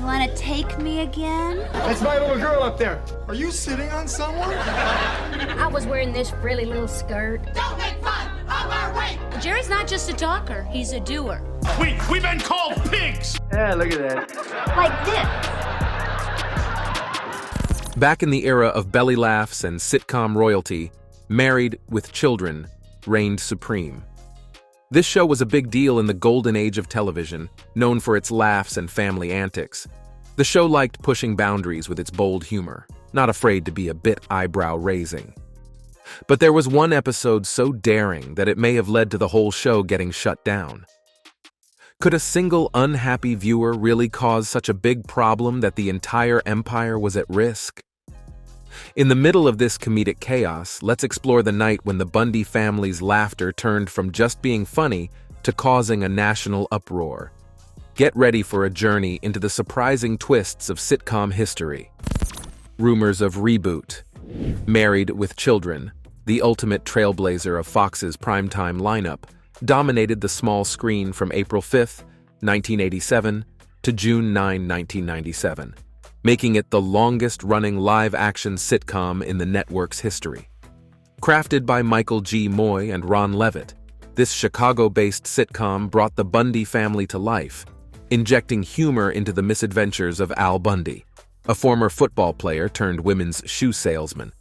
want to take me again? That's my little girl up there. Are you sitting on someone? I was wearing this frilly little skirt. Don't make fun of our weight! Jerry's not just a talker, he's a doer. We've been called pigs! Yeah, look at that. Like this. Back in the era of belly laughs and sitcom royalty, Married with Children reigned supreme. This show was a big deal in the golden age of television, known for its laughs and family antics. The show liked pushing boundaries with its bold humor, not afraid to be a bit eyebrow-raising. But there was one episode so daring that it may have led to the whole show getting shut down. Could a single unhappy viewer really cause such a big problem that the entire empire was at risk? In the middle of this comedic chaos, let's explore the night when the Bundy family's laughter turned from just being funny to causing a national uproar. Get ready for a journey into the surprising twists of sitcom history. Rumors of reboot. Married with Children, the ultimate trailblazer of Fox's primetime lineup, dominated the small screen from April 5, 1987 to June 9, 1997. Making it the longest-running live-action sitcom in the network's history. Crafted by Michael G. Moy and Ron Levitt, this Chicago-based sitcom brought the Bundy family to life, injecting humor into the misadventures of Al Bundy, a former football player turned women's shoe salesman,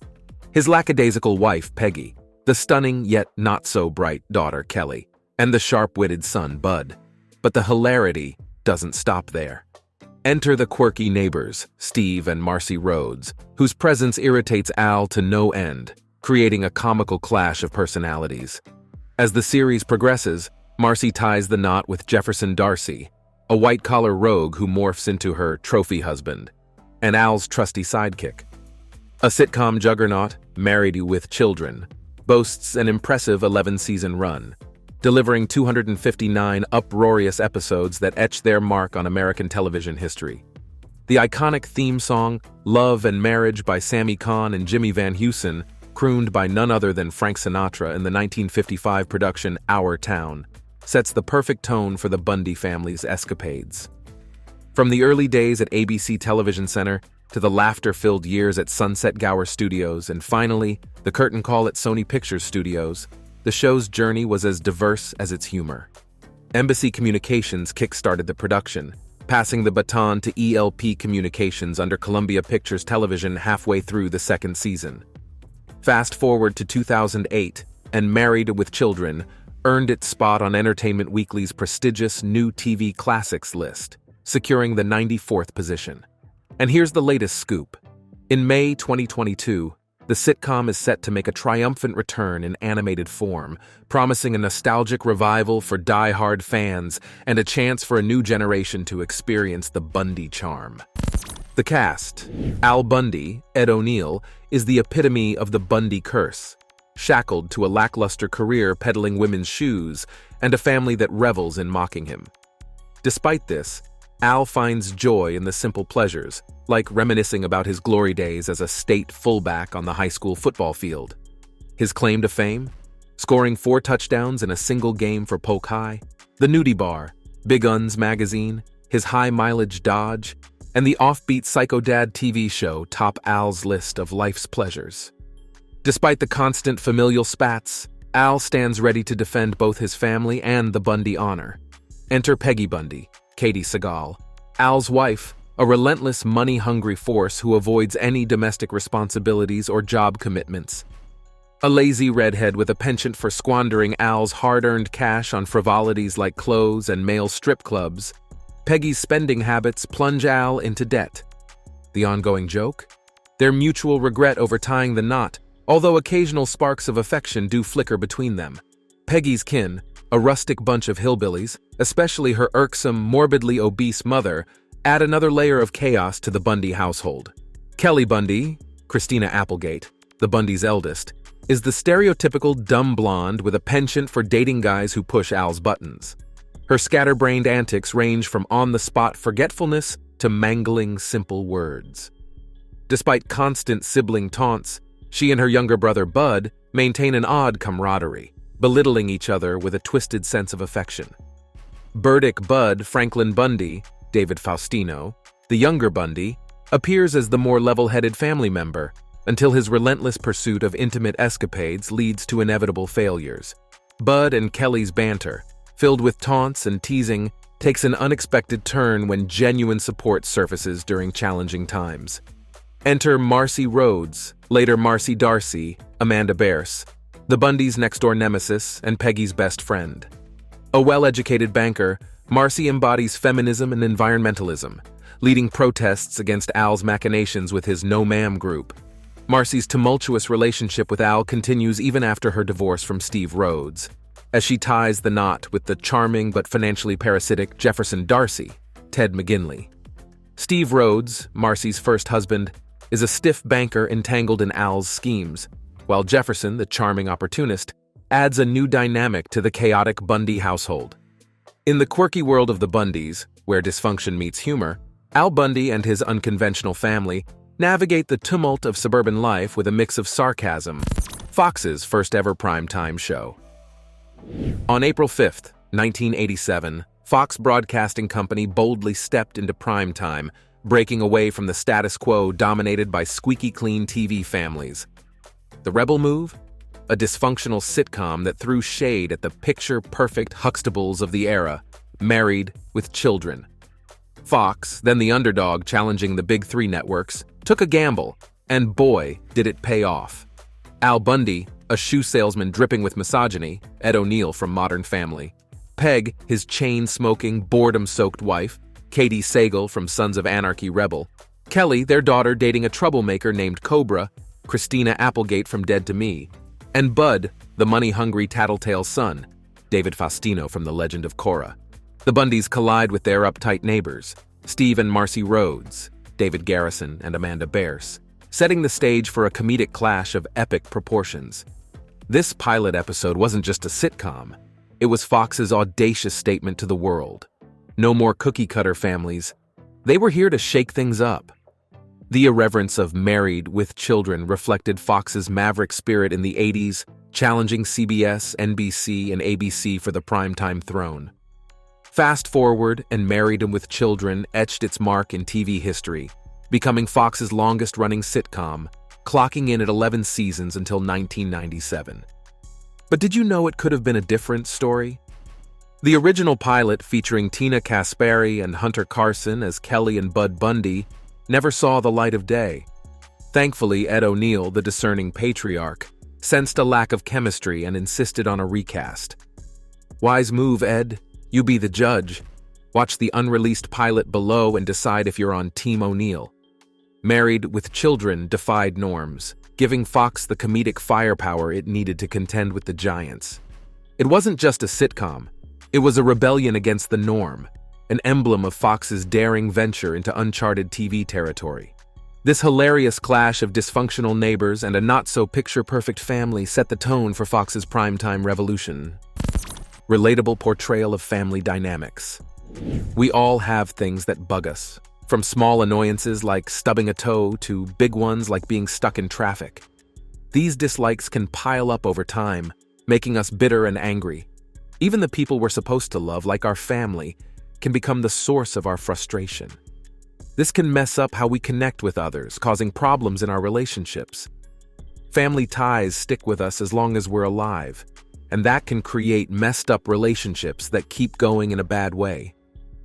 his lackadaisical wife, Peggy, the stunning yet not-so-bright daughter, Kelly, and the sharp-witted son, Bud. But the hilarity doesn't stop there. Enter the quirky neighbors, Steve and Marcy Rhodes, whose presence irritates Al to no end, creating a comical clash of personalities. As the series progresses, Marcy ties the knot with Jefferson Darcy, a white-collar rogue who morphs into her trophy husband, and Al's trusty sidekick. A sitcom juggernaut, Married with Children, boasts an impressive 11-season run, delivering 259 uproarious episodes that etch their mark on American television history. The iconic theme song, Love and Marriage by Sammy Cahn and Jimmy Van Heusen, crooned by none other than Frank Sinatra in the 1955 production Our Town, sets the perfect tone for the Bundy family's escapades. From the early days at ABC Television Center to the laughter-filled years at Sunset Gower Studios and finally, the curtain call at Sony Pictures Studios, the show's journey was as diverse as its humor. Embassy Communications kick-started the production, passing the baton to ELP Communications under Columbia Pictures Television halfway through the second season. Fast forward to 2008, and Married with Children earned its spot on Entertainment Weekly's prestigious New TV Classics list, securing the 94th position. And here's the latest scoop. In May 2022, the sitcom is set to make a triumphant return in animated form, promising a nostalgic revival for die-hard fans and a chance for a new generation to experience the Bundy charm. The cast. Al Bundy, Ed O'Neill, is the epitome of the Bundy curse, shackled to a lackluster career peddling women's shoes and a family that revels in mocking him. Despite this, Al finds joy in the simple pleasures, like reminiscing about his glory days as a state fullback on the high school football field. His claim to fame? Scoring 4 touchdowns in a single game for Polk High, the nudie bar, Big Uns magazine, his high-mileage Dodge, and the offbeat Psycho Dad TV show top Al's list of life's pleasures. Despite the constant familial spats, Al stands ready to defend both his family and the Bundy honor. Enter Peggy Bundy, Katie Segal, Al's wife, a relentless money-hungry force who avoids any domestic responsibilities or job commitments. A lazy redhead with a penchant for squandering Al's hard-earned cash on frivolities like clothes and male strip clubs, Peggy's spending habits plunge Al into debt. The ongoing joke? Their mutual regret over tying the knot, although occasional sparks of affection do flicker between them. Peggy's kin, a rustic bunch of hillbillies, especially her irksome, morbidly obese mother, add another layer of chaos to the Bundy household. Kelly Bundy, Christina Applegate, the Bundy's eldest, is the stereotypical dumb blonde with a penchant for dating guys who push Al's buttons. Her scatterbrained antics range from on-the-spot forgetfulness to mangling simple words. Despite constant sibling taunts, she and her younger brother Bud maintain an odd camaraderie, belittling each other with a twisted sense of affection. Burdick Bud Franklin Bundy, David Faustino, the younger Bundy, appears as the more level-headed family member until his relentless pursuit of intimate escapades leads to inevitable failures. Bud and Kelly's banter, filled with taunts and teasing, takes an unexpected turn when genuine support surfaces during challenging times. Enter Marcy Rhodes, later Marcy Darcy, Amanda Bearse, the Bundys' next-door nemesis and Peggy's best friend. A well-educated banker, Marcy embodies feminism and environmentalism, leading protests against Al's machinations with his No Ma'am group. Marcy's tumultuous relationship with Al continues even after her divorce from Steve Rhodes, as she ties the knot with the charming but financially parasitic Jefferson Darcy, Ted McGinley. Steve Rhodes, Marcy's first husband, is a stiff banker entangled in Al's schemes, while Jefferson, the charming opportunist, adds a new dynamic to the chaotic Bundy household. In the quirky world of the Bundys, where dysfunction meets humor, Al Bundy and his unconventional family navigate the tumult of suburban life with a mix of sarcasm. Fox's first-ever primetime show. On April 5, 1987, Fox Broadcasting Company boldly stepped into primetime, breaking away from the status quo dominated by squeaky-clean TV families. The rebel move? A dysfunctional sitcom that threw shade at the picture-perfect Huxtables of the era, Married with Children. Fox, then the underdog challenging the big three networks, took a gamble, and boy, did it pay off. Al Bundy, a shoe salesman dripping with misogyny, Ed O'Neill from Modern Family. Peg, his chain-smoking, boredom-soaked wife, Katie Sagal from Sons of Anarchy Rebel. Kelly, their daughter dating a troublemaker named Cobra, Christina Applegate from Dead to Me. And Bud, the money-hungry tattletale son, David Faustino from The Legend of Korra. The Bundys collide with their uptight neighbors, Steve and Marcy Rhodes, David Garrison and Amanda Bearse, setting the stage for a comedic clash of epic proportions. This pilot episode wasn't just a sitcom. It was Fox's audacious statement to the world. No more cookie-cutter families. They were here to shake things up. The irreverence of Married with Children reflected Fox's maverick spirit in the 80s, challenging CBS, NBC, and ABC for the primetime throne. Fast forward, and Married with Children etched its mark in TV history, becoming Fox's longest-running sitcom, clocking in at 11 seasons until 1997. But did you know it could have been a different story? The original pilot, featuring Tina Kasperi and Hunter Carson as Kelly and Bud Bundy, never saw the light of day. Thankfully, Ed O'Neill, the discerning patriarch, sensed a lack of chemistry and insisted on a recast. Wise move, Ed. You be the judge. Watch the unreleased pilot below and decide if you're on Team O'Neill. Married with Children defied norms, giving Fox the comedic firepower it needed to contend with the giants. It wasn't just a sitcom. It was a rebellion against the norm, an emblem of Fox's daring venture into uncharted TV territory. This hilarious clash of dysfunctional neighbors and a not-so-picture-perfect family set the tone for Fox's primetime revolution. Relatable portrayal of family dynamics. We all have things that bug us, from small annoyances like stubbing a toe to big ones like being stuck in traffic. These dislikes can pile up over time, making us bitter and angry. Even the people we're supposed to love, like our family, can become the source of our frustration. This can mess up how we connect with others, causing problems in our relationships. Family ties stick with us as long as we're alive, and that can create messed up relationships that keep going in a bad way.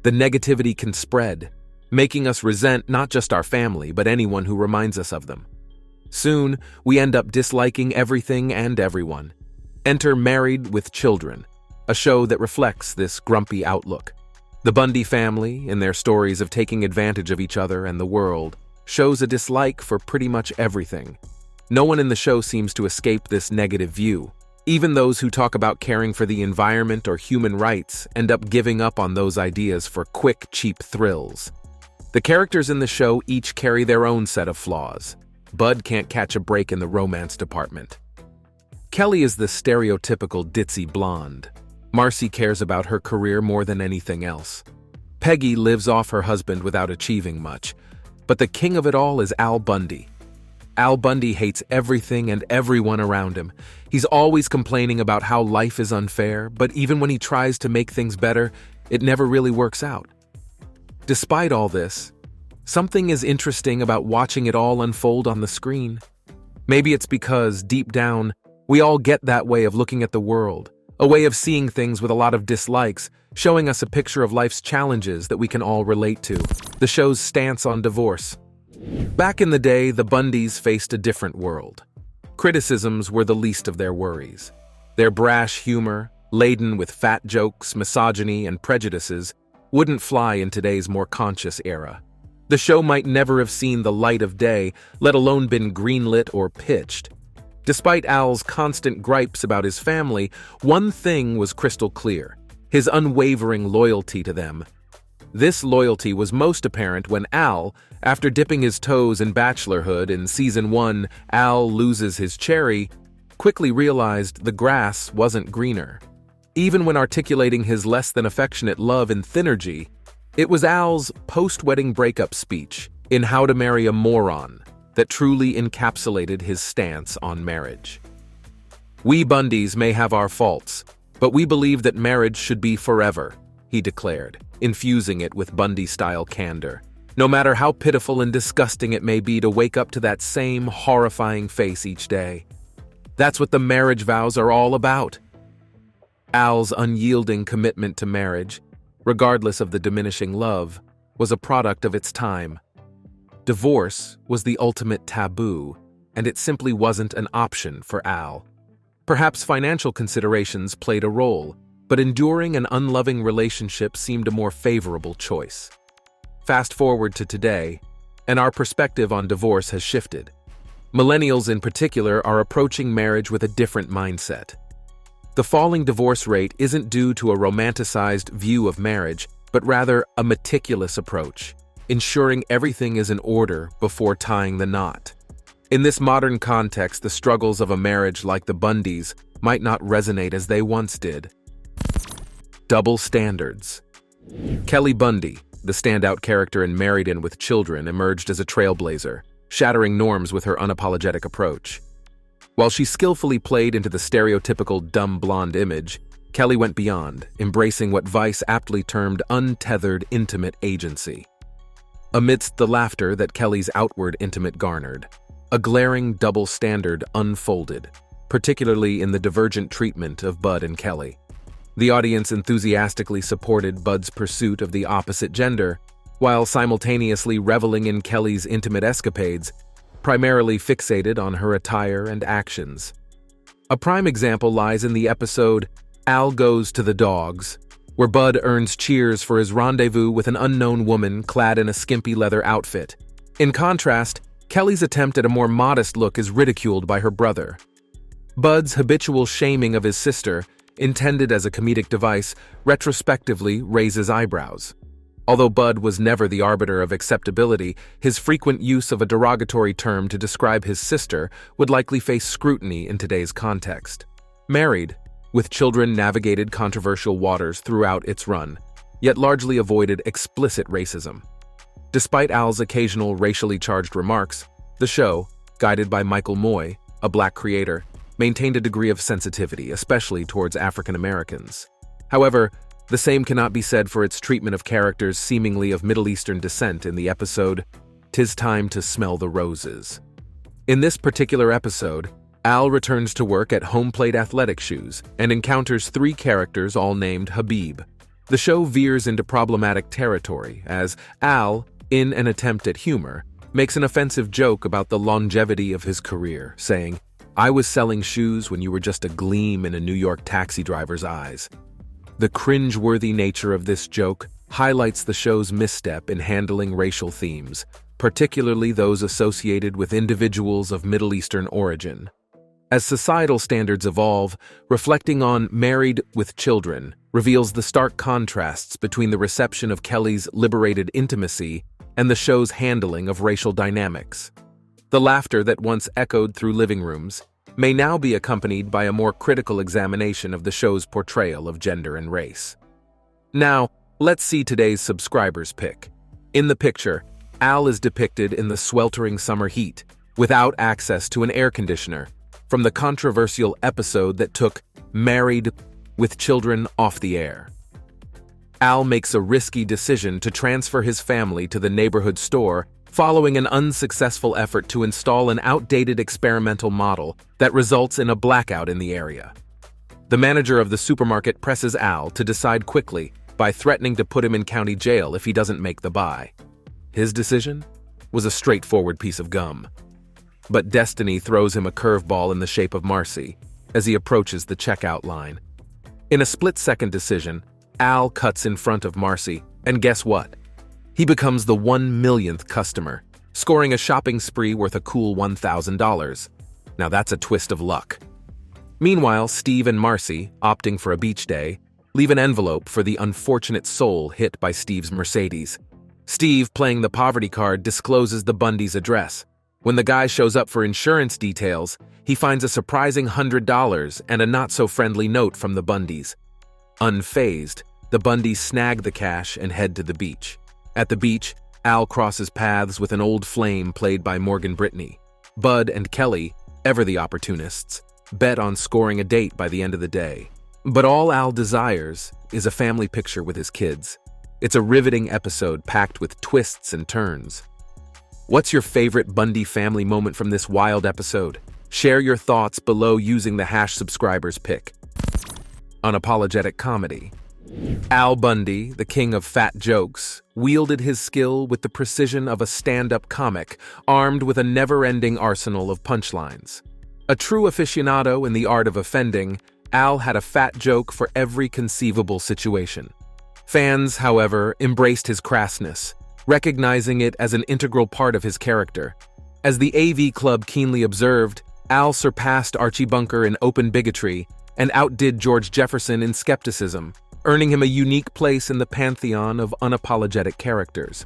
The negativity can spread, making us resent not just our family, but anyone who reminds us of them. Soon, we end up disliking everything and everyone. Enter Married with Children, a show that reflects this grumpy outlook. The Bundy family, in their stories of taking advantage of each other and the world, shows a dislike for pretty much everything. No one in the show seems to escape this negative view. Even those who talk about caring for the environment or human rights end up giving up on those ideas for quick, cheap thrills. The characters in the show each carry their own set of flaws. Bud can't catch a break in the romance department. Kelly is the stereotypical ditzy blonde. Marcy cares about her career more than anything else. Peggy lives off her husband without achieving much. But the king of it all is Al Bundy. Al Bundy hates everything and everyone around him. He's always complaining about how life is unfair, but even when he tries to make things better, it never really works out. Despite all this, something is interesting about watching it all unfold on the screen. Maybe it's because, deep down, we all get that way of looking at the world, a way of seeing things with a lot of dislikes, showing us a picture of life's challenges that we can all relate to. The show's stance on divorce. Back in the day, the Bundys faced a different world. Criticisms were the least of their worries. Their brash humor, laden with fat jokes, misogyny, and prejudices, wouldn't fly in today's more conscious era. The show might never have seen the light of day, let alone been greenlit or pitched. Despite Al's constant gripes about his family, one thing was crystal clear: his unwavering loyalty to them. This loyalty was most apparent when Al, after dipping his toes in bachelorhood in Season 1, Al Loses His Cherry, quickly realized the grass wasn't greener. Even when articulating his less-than-affectionate love in Thinnergy, it was Al's post-wedding breakup speech in How to Marry a Moron that truly encapsulated his stance on marriage. "We Bundys may have our faults, but we believe that marriage should be forever," he declared, infusing it with Bundy-style candor. No matter how pitiful and disgusting it may be to wake up to that same horrifying face each day. That's what the marriage vows are all about. Al's unyielding commitment to marriage, regardless of the diminishing love, was a product of its time. Divorce was the ultimate taboo, and it simply wasn't an option for Al. Perhaps financial considerations played a role, but enduring an unloving relationship seemed a more favorable choice. Fast forward to today, and our perspective on divorce has shifted. Millennials in particular are approaching marriage with a different mindset. The falling divorce rate isn't due to a romanticized view of marriage, but rather a meticulous approach, ensuring everything is in order before tying the knot. In this modern context, the struggles of a marriage like the Bundys might not resonate as they once did. Double standards. Kelly Bundy, the standout character in Married and with Children, emerged as a trailblazer, shattering norms with her unapologetic approach. While she skillfully played into the stereotypical dumb blonde image, Kelly went beyond, embracing what Vice aptly termed untethered intimate agency. Amidst the laughter that Kelly's outward intimate garnered, a glaring double standard unfolded, particularly in the divergent treatment of Bud and Kelly. The audience enthusiastically supported Bud's pursuit of the opposite gender, while simultaneously reveling in Kelly's intimate escapades, primarily fixated on her attire and actions. A prime example lies in the episode Al Goes to the Dogs, where Bud earns cheers for his rendezvous with an unknown woman clad in a skimpy leather outfit. In contrast, Kelly's attempt at a more modest look is ridiculed by her brother. Bud's habitual shaming of his sister, intended as a comedic device, retrospectively raises eyebrows. Although Bud was never the arbiter of acceptability, his frequent use of a derogatory term to describe his sister would likely face scrutiny in today's context. Married, with Children navigated controversial waters throughout its run, yet largely avoided explicit racism. Despite Al's occasional racially charged remarks, the show, guided by Michael Moy, a black creator, maintained a degree of sensitivity, especially towards African Americans. However, the same cannot be said for its treatment of characters seemingly of Middle Eastern descent in the episode, "'Tis Time to Smell the Roses." In this particular episode, Al returns to work at Home Plate Athletic Shoes and encounters three characters all named Habib. The show veers into problematic territory as Al, in an attempt at humor, makes an offensive joke about the longevity of his career, saying, "I was selling shoes when you were just a gleam in a New York taxi driver's eyes." The cringe-worthy nature of this joke highlights the show's misstep in handling racial themes, particularly those associated with individuals of Middle Eastern origin. As societal standards evolve, reflecting on Married with Children reveals the stark contrasts between the reception of Kelly's liberated intimacy and the show's handling of racial dynamics. The laughter that once echoed through living rooms may now be accompanied by a more critical examination of the show's portrayal of gender and race. Now, let's see today's subscribers' pick. In the picture, Al is depicted in the sweltering summer heat, without access to an air conditioner, from the controversial episode that took Married with Children off the air. Al makes a risky decision to transfer his family to the neighborhood store following an unsuccessful effort to install an outdated experimental model that results in a blackout in the area. The manager of the supermarket presses Al to decide quickly by threatening to put him in county jail if he doesn't make the buy. His decision was a straightforward piece of gum. But destiny throws him a curveball in the shape of Marcy as he approaches the checkout line. In a split-second decision, Al cuts in front of Marcy, and guess what? He becomes the 1 millionth customer, scoring a shopping spree worth a cool $1,000. Now that's a twist of luck. Meanwhile, Steve and Marcy, opting for a beach day, leave an envelope for the unfortunate soul hit by Steve's Mercedes. Steve, playing the poverty card, discloses the Bundys' address. When the guy shows up for insurance details, he finds a surprising $100 and a not-so-friendly note from the Bundys. Unfazed, the Bundys snag the cash and head to the beach. At the beach, Al crosses paths with an old flame played by Morgan Brittany. Bud and Kelly, ever the opportunists, bet on scoring a date by the end of the day. But all Al desires is a family picture with his kids. It's a riveting episode packed with twists and turns. What's your favorite Bundy family moment from this wild episode? Share your thoughts below using the #subscriberspick. Unapologetic comedy. Al Bundy, the king of fat jokes, wielded his skill with the precision of a stand-up comic, armed with a never-ending arsenal of punchlines. A true aficionado in the art of offending, Al had a fat joke for every conceivable situation. Fans, however, embraced his crassness, recognizing it as an integral part of his character. As the AV Club keenly observed, Al surpassed Archie Bunker in open bigotry and outdid George Jefferson in skepticism, earning him a unique place in the pantheon of unapologetic characters.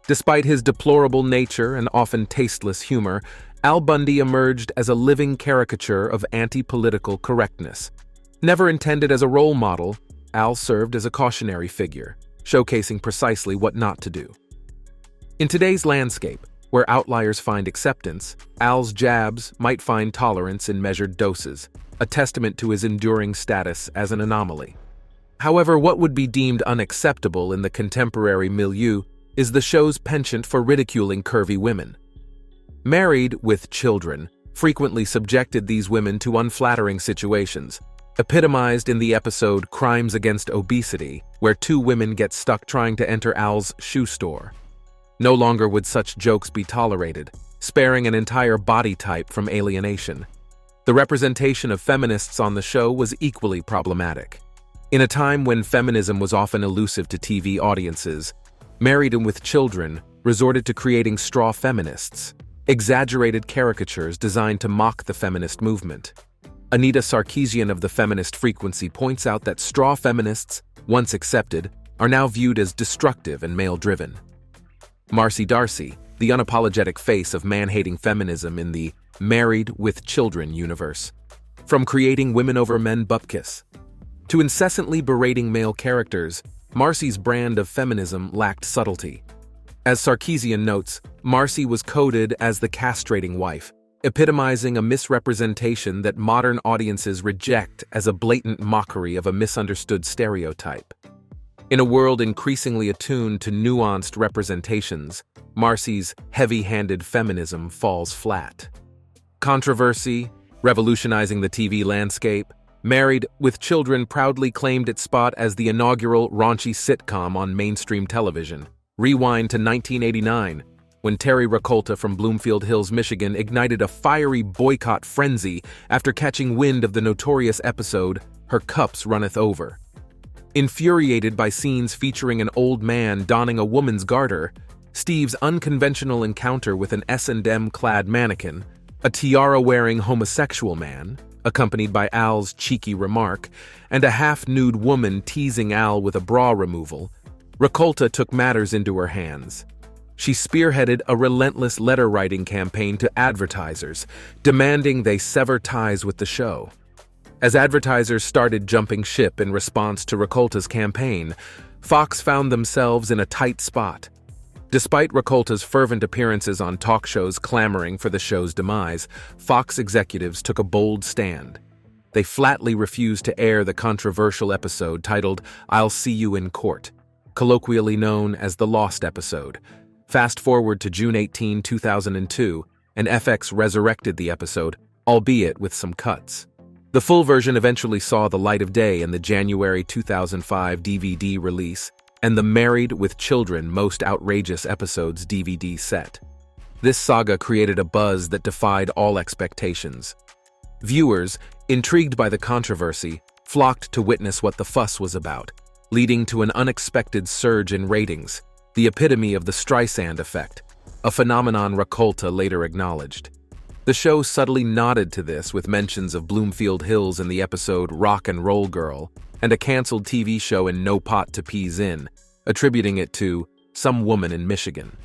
Despite his deplorable nature and often tasteless humor, Al Bundy emerged as a living caricature of anti-political correctness. Never intended as a role model, Al served as a cautionary figure, showcasing precisely what not to do. In today's landscape, where outliers find acceptance, Al's jabs might find tolerance in measured doses, a testament to his enduring status as an anomaly. However, what would be deemed unacceptable in the contemporary milieu is the show's penchant for ridiculing curvy women. Married with Children frequently subjected these women to unflattering situations, epitomized in the episode Crimes Against Obesity, where 2 women get stuck trying to enter Al's shoe store. No longer would such jokes be tolerated, sparing an entire body type from alienation. The representation of feminists on the show was equally problematic. In a time when feminism was often elusive to TV audiences, Married and with Children resorted to creating straw feminists, exaggerated caricatures designed to mock the feminist movement. Anita Sarkeesian of the Feminist Frequency points out that straw feminists, once accepted, are now viewed as destructive and male-driven. Marcy Darcy, the unapologetic face of man-hating feminism in the Married with Children universe. From creating women over men bupkis to incessantly berating male characters, Marcy's brand of feminism lacked subtlety. As Sarkeesian notes, Marcy was coded as the castrating wife, epitomizing a misrepresentation that modern audiences reject as a blatant mockery of a misunderstood stereotype. In a world increasingly attuned to nuanced representations, Marcy's heavy-handed feminism falls flat. Controversy, revolutionizing the TV landscape, Married with Children proudly claimed its spot as the inaugural raunchy sitcom on mainstream television. Rewind to 1989, when Terry Rakolta from Bloomfield Hills, Michigan ignited a fiery boycott frenzy after catching wind of the notorious episode, Her Cups Runneth Over. Infuriated by scenes featuring an old man donning a woman's garter, Steve's unconventional encounter with an S&M-clad mannequin, a tiara-wearing homosexual man, accompanied by Al's cheeky remark, and a half-nude woman teasing Al with a bra removal, Rakolta took matters into her hands. She spearheaded a relentless letter-writing campaign to advertisers, demanding they sever ties with the show. As advertisers started jumping ship in response to Rakolta's campaign, Fox found themselves in a tight spot. Despite Rakolta's fervent appearances on talk shows clamoring for the show's demise, Fox executives took a bold stand. they flatly refused to air the controversial episode titled "I'll See You in Court," colloquially known as the Lost episode. Fast forward to June 18, 2002, and FX resurrected the episode, albeit with some cuts. The full version eventually saw the light of day in the January 2005 DVD release and the Married with Children Most Outrageous Episodes DVD set. This saga created a buzz that defied all expectations. Viewers, intrigued by the controversy, flocked to witness what the fuss was about, leading to an unexpected surge in ratings, the epitome of the Streisand effect, a phenomenon Rakolta later acknowledged. The show subtly nodded to this with mentions of Bloomfield Hills in the episode Rock and Roll Girl and a canceled TV show in No Pot to Peas In, attributing it to some woman in Michigan.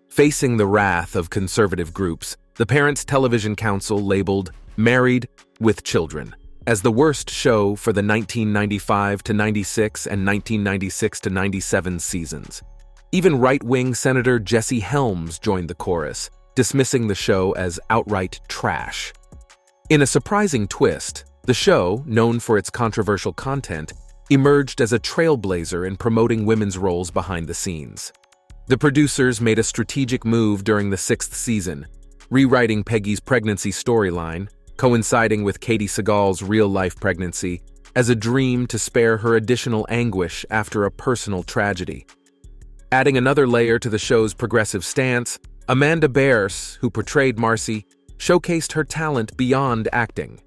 Facing the wrath of conservative groups, the Parents Television Council labeled Married with Children as the worst show for the 1995 to 96 and 1996 to 97 seasons. Even right-wing Senator Jesse Helms joined the chorus, dismissing the show as outright trash. In a surprising twist, the show, known for its controversial content, emerged as a trailblazer in promoting women's roles behind the scenes. The producers made a strategic move during the 6th season, rewriting Peggy's pregnancy storyline, coinciding with Katie Seagal's real-life pregnancy, as a dream to spare her additional anguish after a personal tragedy. Adding another layer to the show's progressive stance, Amanda Bearse, who portrayed Marcy, showcased her talent beyond acting.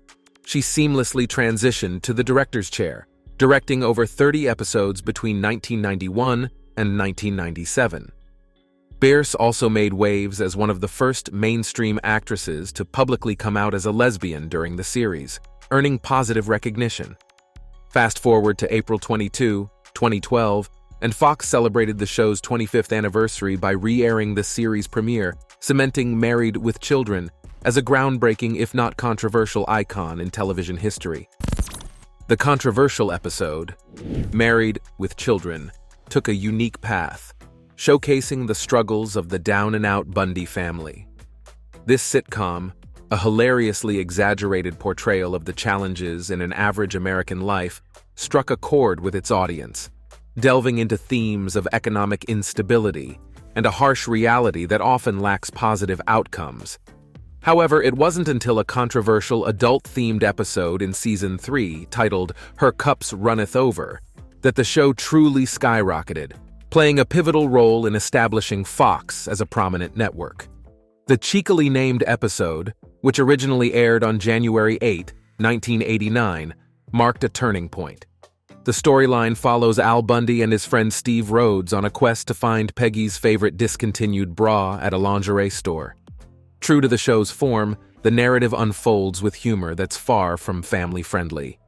She seamlessly transitioned to the director's chair, directing over 30 episodes between 1991 and 1997. Bearse also made waves as one of the first mainstream actresses to publicly come out as a lesbian during the series, earning positive recognition. Fast forward to April 22, 2012, and Fox celebrated the show's 25th anniversary by re-airing the series premiere, cementing Married with Children as a groundbreaking, if not controversial, icon in television history. The controversial episode, Married with Children, took a unique path, showcasing the struggles of the down-and-out Bundy family. This sitcom, a hilariously exaggerated portrayal of the challenges in an average American life, struck a chord with its audience, delving into themes of economic instability and a harsh reality that often lacks positive outcomes. However, it wasn't until a controversial adult-themed episode in Season 3, titled Her Cups Runneth Over, that the show truly skyrocketed, playing a pivotal role in establishing Fox as a prominent network. The cheekily named episode, which originally aired on January 8, 1989, marked a turning point. The storyline follows Al Bundy and his friend Steve Rhodes on a quest to find Peggy's favorite discontinued bra at a lingerie store. True to the show's form, the narrative unfolds with humor that's far from family-friendly.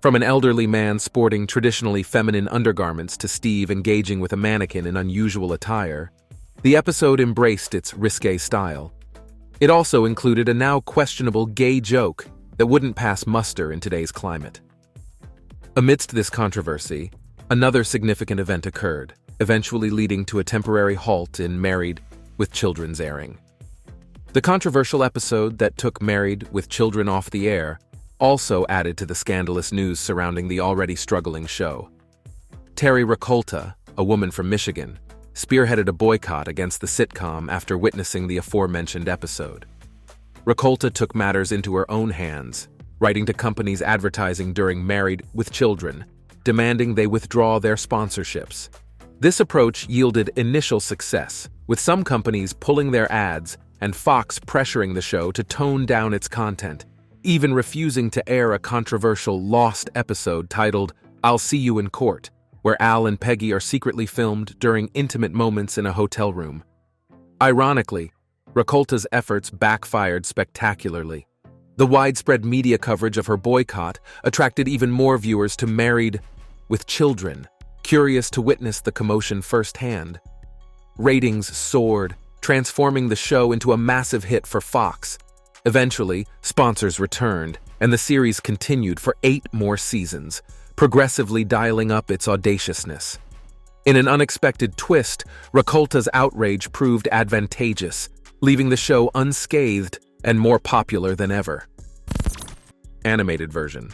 From an elderly man sporting traditionally feminine undergarments to Steve engaging with a mannequin in unusual attire, the episode embraced its risque style. It also included a now questionable gay joke that wouldn't pass muster in today's climate. Amidst this controversy, another significant event occurred, eventually leading to a temporary halt in Married with Children's airing. The controversial episode that took Married with Children off the air also added to the scandalous news surrounding the already struggling show. Terry Rakolta, a woman from Michigan, spearheaded a boycott against the sitcom after witnessing the aforementioned episode. Rakolta took matters into her own hands, writing to companies advertising during Married with Children, demanding they withdraw their sponsorships. This approach yielded initial success, with some companies pulling their ads and Fox pressuring the show to tone down its content, even refusing to air a controversial Lost episode titled I'll See You in Court, where Al and Peggy are secretly filmed during intimate moments in a hotel room. Ironically, Rakolta's efforts backfired spectacularly. The widespread media coverage of her boycott attracted even more viewers to Married with Children, curious to witness the commotion firsthand. Ratings soared, transforming the show into a massive hit for Fox. Eventually, sponsors returned, and the series continued for 8 more seasons, progressively dialing up its audaciousness. In an unexpected twist, Rakolta's outrage proved advantageous, leaving the show unscathed and more popular than ever. animated version.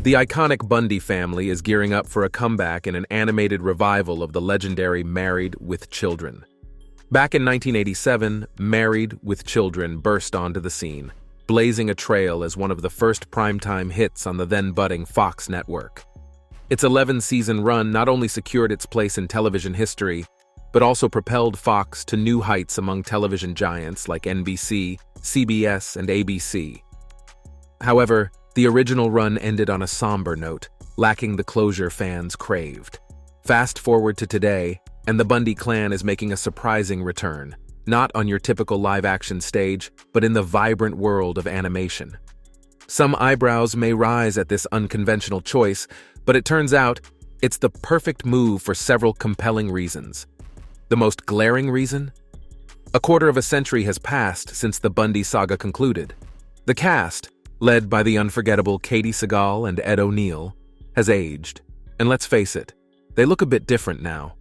The iconic Bundy family is gearing up for a comeback in an animated revival of the legendary Married with Children. Back in 1987, Married with Children burst onto the scene, blazing a trail as one of the first primetime hits on the then-budding Fox network. Its 11-season run not only secured its place in television history, but also propelled Fox to new heights among television giants like NBC, CBS, and ABC. However, the original run ended on a somber note, lacking the closure fans craved. Fast forward to today, and the Bundy clan is making a surprising return, not on your typical live-action stage, but in the vibrant world of animation. Some eyebrows may rise at this unconventional choice, but it turns out it's the perfect move for several compelling reasons. The most glaring reason? A quarter of a century has passed since the Bundy saga concluded. The cast, led by the unforgettable Katie Sagal and Ed O'Neill, has aged, and let's face it, they look a bit different now.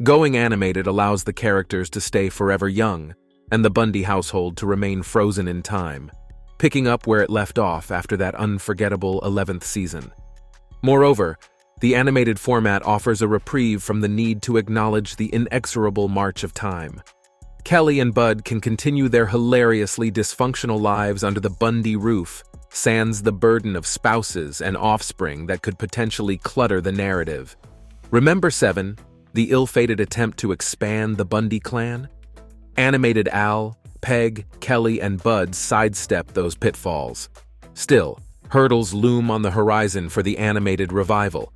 Going animated allows the characters to stay forever young, and the Bundy household to remain frozen in time, picking up where it left off after that unforgettable 11th season. Moreover, the animated format offers a reprieve from the need to acknowledge the inexorable march of time. Kelly and Bud can continue their hilariously dysfunctional lives under the Bundy roof, sans the burden of spouses and offspring that could potentially clutter the narrative. Remember 7, the ill-fated attempt to expand the Bundy clan? Animated Al, Peg, Kelly, and Bud sidestep those pitfalls. Still, hurdles loom on the horizon for the animated revival.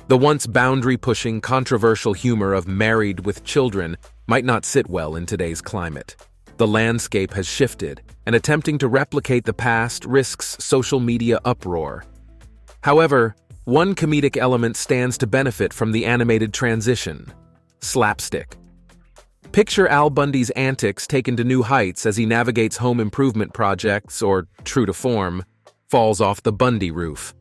The once boundary-pushing, controversial humor of Married with Children might not sit well in today's climate. The landscape has shifted, and attempting to replicate the past risks social media uproar. However, one comedic element stands to benefit from the animated transition: slapstick. Picture Al Bundy's antics taken to new heights as he navigates home improvement projects or, true to form, falls off the Bundy roof.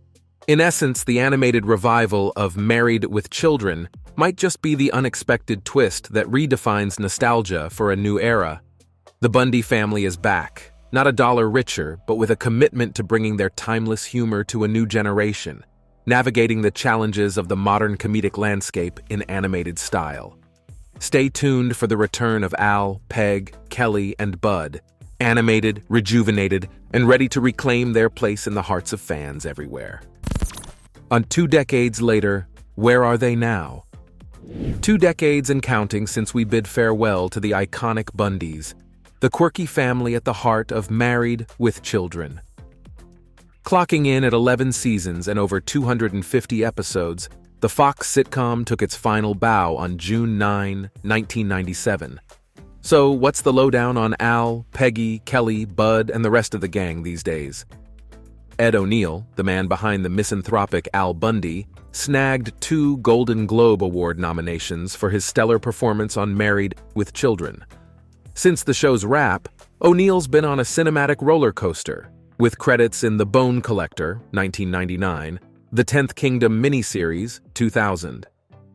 In essence, the animated revival of Married with Children might just be the unexpected twist that redefines nostalgia for a new era. The Bundy family is back, not a dollar richer, but with a commitment to bringing their timeless humor to a new generation, navigating the challenges of the modern comedic landscape in animated style. Stay tuned for the return of Al, Peg, Kelly, and Bud, animated, rejuvenated, and ready to reclaim their place in the hearts of fans everywhere. On 2 decades later, where are they now? 2 decades and counting since we bid farewell to the iconic Bundys, the quirky family at the heart of Married with Children. Clocking in at 11 seasons and over 250 episodes, the Fox sitcom took its final bow on June 9, 1997. So what's the lowdown on Al, Peggy, Kelly, Bud, and the rest of the gang these days? Ed O'Neill, the man behind the misanthropic Al Bundy, snagged 2 Golden Globe Award nominations for his stellar performance on Married with Children. Since the show's wrap, O'Neill's been on a cinematic roller coaster, with credits in The Bone Collector, 1999, The 10th Kingdom miniseries, 2000,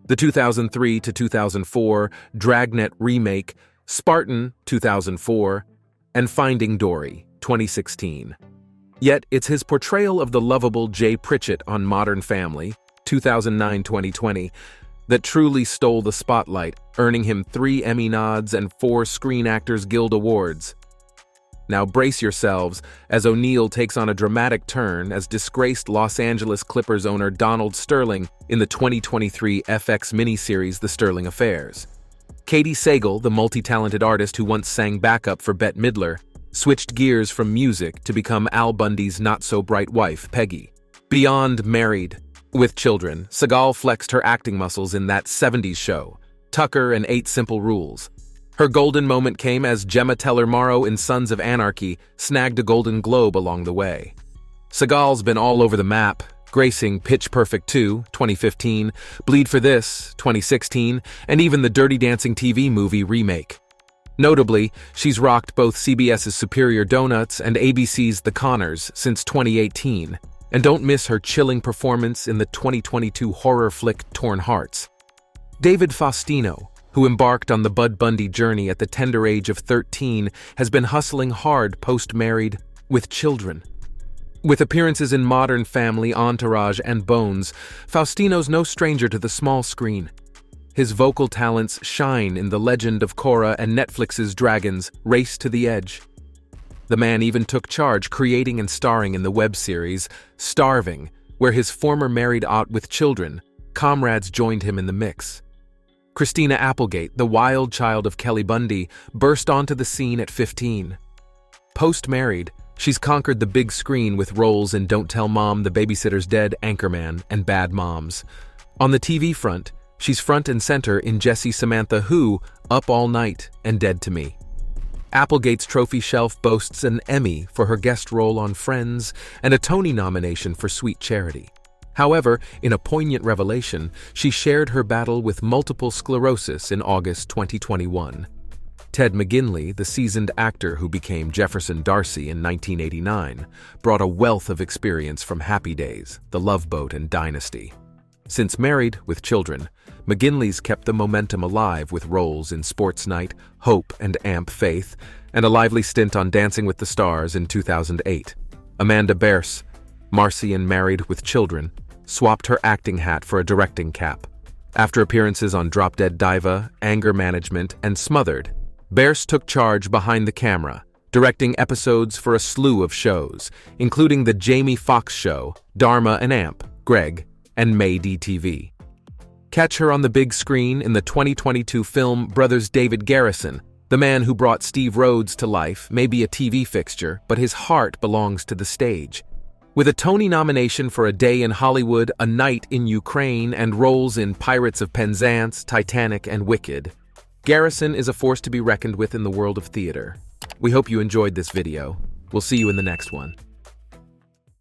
the 2003 to 2004 Dragnet remake, Spartan, 2004, and Finding Dory, 2016. Yet it's his portrayal of the lovable Jay Pritchett on Modern Family, 2009-2020, that truly stole the spotlight, earning him 3 Emmy nods and 4 Screen Actors Guild Awards. Now brace yourselves as O'Neill takes on a dramatic turn as disgraced Los Angeles Clippers owner Donald Sterling in the 2023 FX miniseries The Sterling Affairs. Katie Sagal, the multi-talented artist who once sang backup for Bette Midler, switched gears from music to become Al Bundy's not-so-bright wife, Peggy. Beyond Married with Children, Sagal flexed her acting muscles in that 70s show, Tucker and 8 Simple Rules. Her golden moment came as Gemma Teller-Morrow in Sons of Anarchy snagged a Golden Globe along the way. Sagal's been all over the map, gracing Pitch Perfect 2, 2015, Bleed for This, 2016, and even the Dirty Dancing TV movie remake. Notably, she's rocked both CBS's Superior Donuts and ABC's The Conners since 2018, and don't miss her chilling performance in the 2022 horror flick Torn Hearts. David Faustino, who embarked on the Bud Bundy journey at the tender age of 13, has been hustling hard post-Married with Children. With appearances in Modern Family, Entourage, and Bones, Faustino's no stranger to the small screen. His vocal talents shine in The Legend of Korra and Netflix's Dragons, Race to the Edge. The man even took charge, creating and starring in the web series Starving, where his former married aunt with children, comrades joined him in the mix. Christina Applegate, the wild child of Kelly Bundy, burst onto the scene at 15. Post-married, she's conquered the big screen with roles in Don't Tell Mom, The Babysitter's Dead, Anchorman, and Bad Moms. On the TV front, she's front and center in Jessie Samantha Who, Up All Night, and Dead to Me. Applegate's trophy shelf boasts an Emmy for her guest role on Friends and a Tony nomination for Sweet Charity. However, in a poignant revelation, she shared her battle with multiple sclerosis in August 2021. Ted McGinley, the seasoned actor who became Jefferson Darcy in 1989, brought a wealth of experience from Happy Days, The Love Boat, and Dynasty. Since married with children, McGinley's kept the momentum alive with roles in Sports Night, Hope, and Amp Faith, and a lively stint on Dancing with the Stars in 2008. Amanda Bearse, Marcy in Married with Children, swapped her acting hat for a directing cap. After appearances on Drop Dead Diva, Anger Management, and Smothered, Bearse took charge behind the camera, directing episodes for a slew of shows, including The Jamie Foxx Show, Dharma and Amp, Greg, and May DTV. Catch her on the big screen in the 2022 film Brothers David Garrison. The man who brought Steve Rhodes to life may be a TV fixture, but his heart belongs to the stage. With a Tony nomination for A Day in Hollywood, A Night in Ukraine, and roles in Pirates of Penzance, Titanic, and Wicked, Garrison is a force to be reckoned with in the world of theater. We hope you enjoyed this video. We'll see you in the next one.